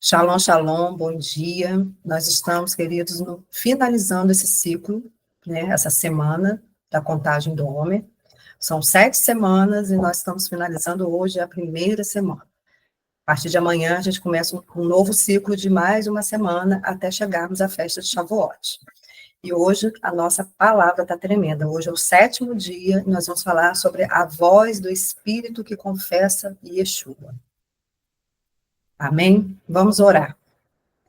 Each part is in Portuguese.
Shalom, shalom, bom dia. Nós estamos, queridos, finalizando esse ciclo, né, essa semana da contagem do homem. São 7 semanas e nós estamos finalizando hoje a primeira semana. A partir de amanhã, a gente começa um novo ciclo de mais uma semana até chegarmos à festa de Shavuot. E hoje a nossa palavra está tremenda. Hoje é o 7º dia e nós vamos falar sobre a voz do Espírito que confessa Yeshua. Amém? Vamos orar.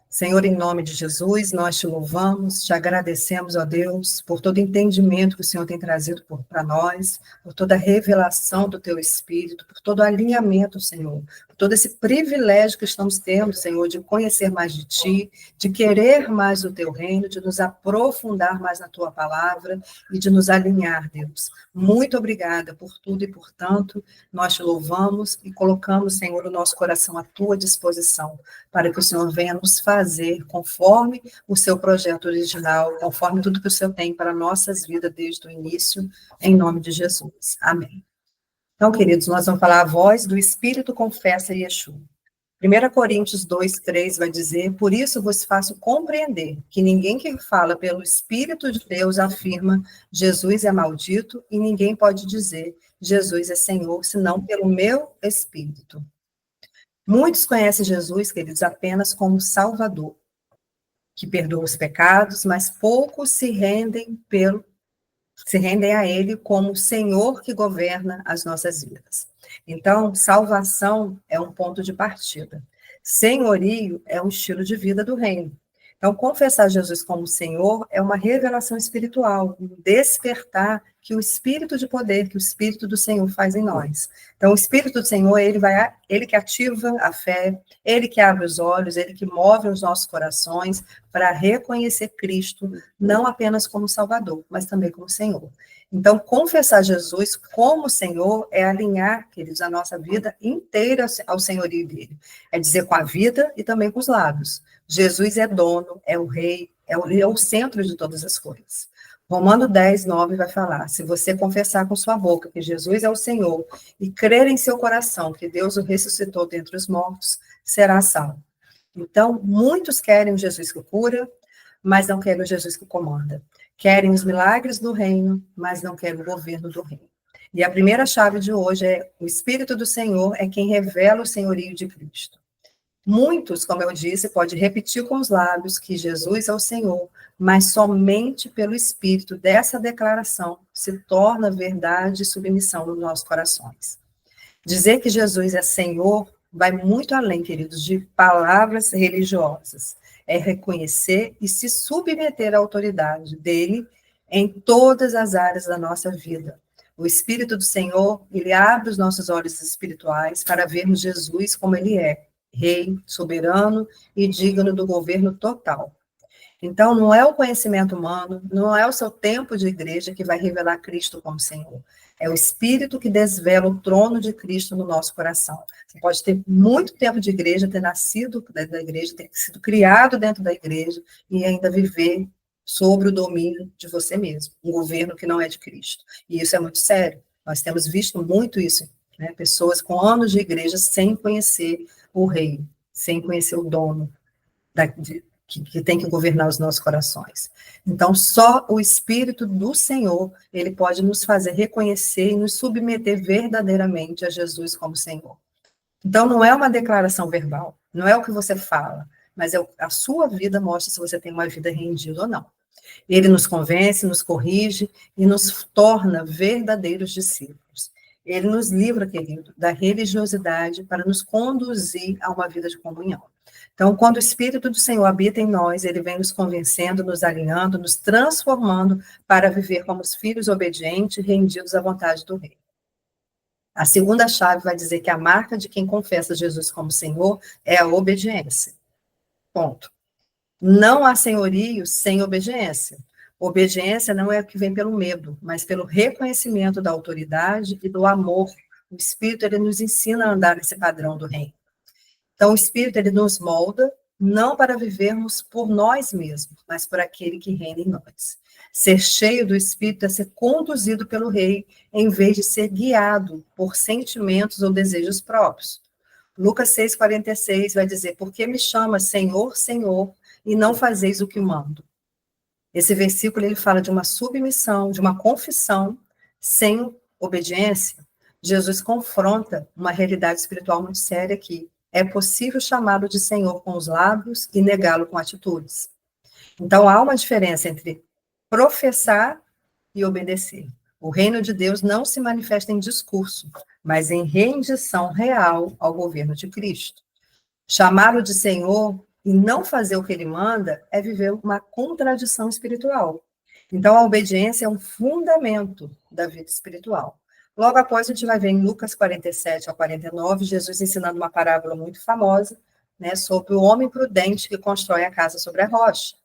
Senhor, em nome de Jesus, nós te louvamos, te agradecemos, ó Deus, por todo entendimento que o Senhor tem trazido para nós, por toda a revelação do teu Espírito, por todo o alinhamento, Senhor, por todo esse privilégio que estamos tendo, Senhor, de conhecer mais de ti, de querer mais do teu reino, de nos aprofundar mais na tua palavra e de nos alinhar, Deus. Muito obrigada por tudo e por tanto, nós te louvamos e colocamos, Senhor, o nosso coração à tua disposição, para que o Senhor venha nos fazer conforme o seu projeto original, conforme tudo que o Senhor tem para nossas vidas desde o início, em nome de Jesus. Amém. Então, queridos, nós vamos falar a voz do Espírito confessa Yeshua. 1 Coríntios 2:3 vai dizer: por isso vos faço compreender que ninguém que fala pelo Espírito de Deus afirma Jesus é maldito, e ninguém pode dizer Jesus é Senhor, senão pelo meu Espírito. Muitos conhecem Jesus, queridos, apenas como Salvador, que perdoa os pecados, mas poucos se rendem a Ele como Senhor que governa as nossas vidas. Então, salvação é um ponto de partida. Senhorio é um estilo de vida do reino. Então, confessar Jesus como Senhor é uma revelação espiritual, um despertar que o Espírito de poder, que o Espírito do Senhor faz em nós. Então, o Espírito do Senhor, ele que ativa a fé, ele que abre os olhos, ele que move os nossos corações para reconhecer Cristo, não apenas como Salvador, mas também como Senhor. Então, confessar Jesus como Senhor é alinhar, queridos, a nossa vida inteira ao senhorio dele. É dizer com a vida e também com os lábios. Jesus é dono, é o rei, é o centro de todas as coisas. Romano 10:9 vai falar: se você confessar com sua boca que Jesus é o Senhor e crer em seu coração que Deus o ressuscitou dentre os mortos, será salvo. Então, muitos querem o Jesus que cura, mas não querem o Jesus que comanda. Querem os milagres do reino, mas não querem o governo do reino. E a primeira chave de hoje é: o Espírito do Senhor é quem revela o senhorio de Cristo. Muitos, como eu disse, podem repetir com os lábios que Jesus é o Senhor, mas somente pelo Espírito dessa declaração se torna verdade e submissão nos nossos corações. Dizer que Jesus é Senhor vai muito além, queridos, de palavras religiosas. É reconhecer e se submeter à autoridade dele em todas as áreas da nossa vida. O Espírito do Senhor, ele abre os nossos olhos espirituais para vermos Jesus como ele é, rei, soberano e digno do governo total. Então, não é o conhecimento humano, não é o seu tempo de igreja que vai revelar Cristo como Senhor. É o Espírito que desvela o trono de Cristo no nosso coração. Você pode ter muito tempo de igreja, ter nascido dentro da igreja, ter sido criado dentro da igreja e ainda viver sobre o domínio de você mesmo, um governo que não é de Cristo. E isso é muito sério. Nós temos visto muito isso, né? Pessoas com anos de igreja sem conhecer o rei, sem conhecer o dono que tem que governar os nossos corações. Então, só o Espírito do Senhor, ele pode nos fazer reconhecer e nos submeter verdadeiramente a Jesus como Senhor. Então, não é uma declaração verbal, não é o que você fala, mas a sua vida mostra se você tem uma vida rendida ou não. Ele nos convence, nos corrige e nos torna verdadeiros discípulos. Ele nos livra, querido, da religiosidade para nos conduzir a uma vida de comunhão. Então, quando o Espírito do Senhor habita em nós, ele vem nos convencendo, nos alinhando, nos transformando para viver como os filhos obedientes e rendidos à vontade do Rei. A segunda chave vai dizer que a marca de quem confessa Jesus como Senhor é a obediência. Ponto. Não há senhorio sem obediência. Obediência não é o que vem pelo medo, mas pelo reconhecimento da autoridade e do amor. O Espírito, ele nos ensina a andar nesse padrão do reino. Então, o Espírito, ele nos molda, não para vivermos por nós mesmos, mas por aquele que reina em nós. Ser cheio do Espírito é ser conduzido pelo Rei, em vez de ser guiado por sentimentos ou desejos próprios. Lucas 6,46 vai dizer, por que me chama Senhor, Senhor, e não fazeis o que mando? Esse versículo, ele fala de uma submissão, de uma confissão sem obediência. Jesus confronta uma realidade espiritual muito séria que é possível chamá-lo de Senhor com os lábios e negá-lo com atitudes. Então, há uma diferença entre professar e obedecer. O reino de Deus não se manifesta em discurso, mas em rendição real ao governo de Cristo. Chamá-lo de Senhor e não fazer o que ele manda é viver uma contradição espiritual. Então, a obediência é um fundamento da vida espiritual. Logo após, a gente vai ver em Lucas 47 a 49, Jesus ensinando uma parábola muito famosa, né, sobre o homem prudente que constrói a casa sobre a rocha.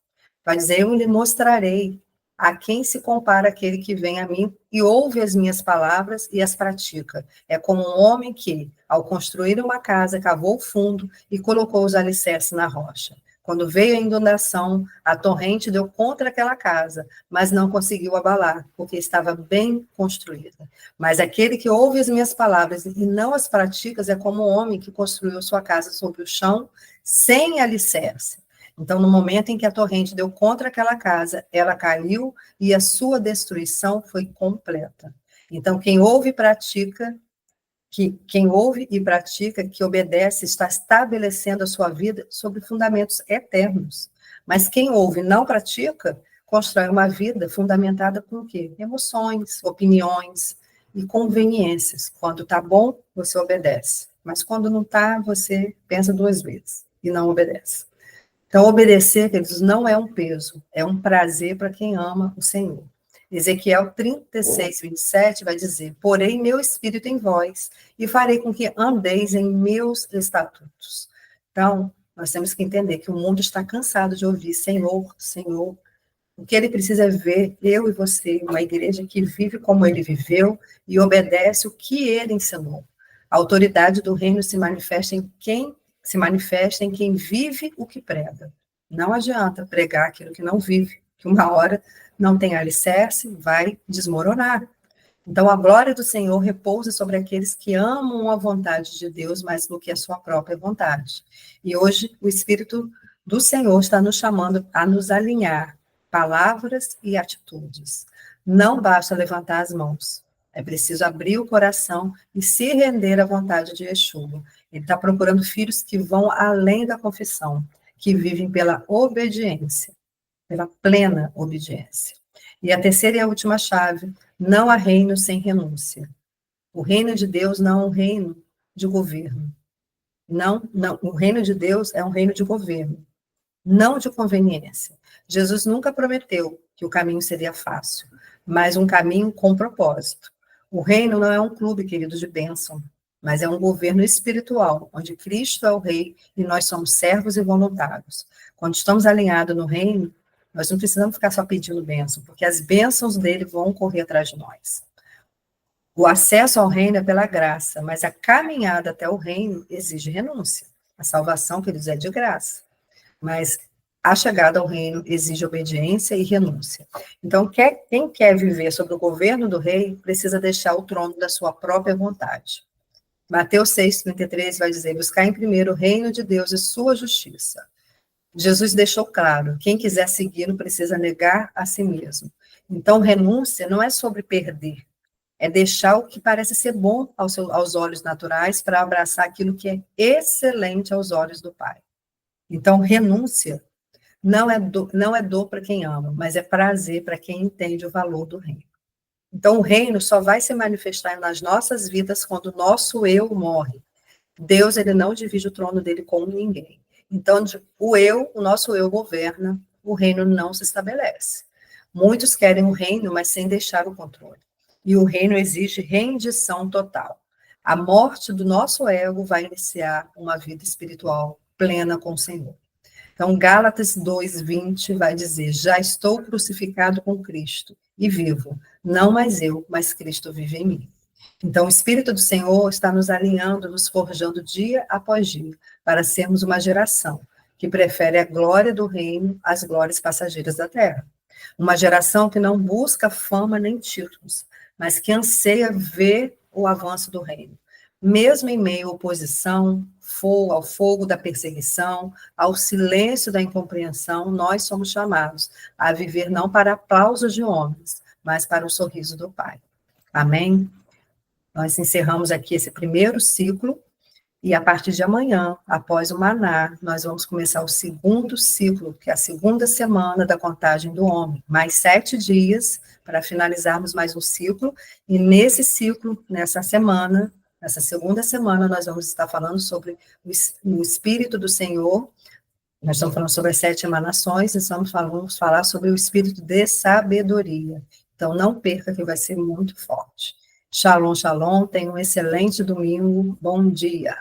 Vai dizer, eu lhe mostrarei a quem se compara aquele que vem a mim e ouve as minhas palavras e as pratica. É como um homem que, ao construir uma casa, cavou fundo e colocou os alicerces na rocha. Quando veio a inundação, a torrente deu contra aquela casa, mas não conseguiu abalar, porque estava bem construída. Mas aquele que ouve as minhas palavras e não as pratica é como um homem que construiu sua casa sobre o chão, sem alicerce. Então, no momento em que a torrente deu contra aquela casa, ela caiu e a sua destruição foi completa. Então, quem ouve e pratica, que obedece, está estabelecendo a sua vida sobre fundamentos eternos. Mas quem ouve e não pratica, constrói uma vida fundamentada por o quê? Emoções, opiniões e conveniências. Quando está bom, você obedece. Mas quando não está, você pensa duas vezes e não obedece. Então, obedecer, queridos, não é um peso, é um prazer para quem ama o Senhor. Ezequiel 36, 27 vai dizer, porém meu espírito em vós, e farei com que andeis em meus estatutos. Então, nós temos que entender que o mundo está cansado de ouvir Senhor, Senhor. O que ele precisa é ver, eu e você, uma igreja que vive como ele viveu e obedece o que ele ensinou. A autoridade do reino se manifesta em quem vive o que prega. Não adianta pregar aquilo que não vive, que uma hora não tem alicerce, vai desmoronar. Então, a glória do Senhor repousa sobre aqueles que amam a vontade de Deus mais do que a sua própria vontade. E hoje, o Espírito do Senhor está nos chamando a nos alinhar palavras e atitudes. Não basta levantar as mãos. É preciso abrir o coração e se render à vontade de Yeshua. Ele está procurando filhos que vão além da confissão, que vivem pela obediência, pela plena obediência. E a terceira e a última chave, não há reino sem renúncia. O reino de Deus não é um reino de governo. Não, o reino de Deus é um reino de governo, não de conveniência. Jesus nunca prometeu que o caminho seria fácil, mas um caminho com propósito. O reino não é um clube, querido, de bênção, mas é um governo espiritual, onde Cristo é o rei e nós somos servos e voluntários. Quando estamos alinhados no reino, nós não precisamos ficar só pedindo bênção, porque as bênçãos dele vão correr atrás de nós. O acesso ao reino é pela graça, mas a caminhada até o reino exige renúncia. A salvação, queridos, é de graça, mas a chegada ao reino exige obediência e renúncia. Então, quem quer viver sob o governo do rei, precisa deixar o trono da sua própria vontade. Mateus 6,33 vai dizer, buscar em primeiro o reino de Deus e sua justiça. Jesus deixou claro, quem quiser segui-lo precisa negar a si mesmo. Então, renúncia não é sobre perder, é deixar o que parece ser bom aos olhos naturais para abraçar aquilo que é excelente aos olhos do Pai. Então, renúncia não é dor para quem ama, mas é prazer para quem entende o valor do reino. Então, o reino só vai se manifestar nas nossas vidas quando o nosso eu morre. Deus, ele não divide o trono dele com ninguém. Então, o nosso eu governa, o reino não se estabelece. Muitos querem o reino, mas sem deixar o controle. E o reino exige rendição total. A morte do nosso ego vai iniciar uma vida espiritual plena com o Senhor. Então, Gálatas 2:20 vai dizer, já estou crucificado com Cristo e vivo, não mais eu, mas Cristo vive em mim. Então, o Espírito do Senhor está nos alinhando, nos forjando dia após dia, para sermos uma geração que prefere a glória do reino às glórias passageiras da terra. Uma geração que não busca fama nem títulos, mas que anseia ver o avanço do reino. Mesmo em meio à oposição, ao fogo da perseguição, ao silêncio da incompreensão, nós somos chamados a viver não para aplausos de homens, mas para o sorriso do Pai. Amém? Nós encerramos aqui esse primeiro ciclo, e a partir de amanhã, após o Maná, nós vamos começar o segundo ciclo, que é a segunda semana da contagem do homem. Mais 7 dias para finalizarmos mais um ciclo, e nesse ciclo, nessa semana, nessa segunda semana, nós vamos estar falando sobre o Espírito do Senhor. Nós estamos falando sobre as 7 emanações, e vamos falar sobre o Espírito de sabedoria. Então, não perca, que vai ser muito forte. Shalom, shalom, tenha um excelente domingo, bom dia.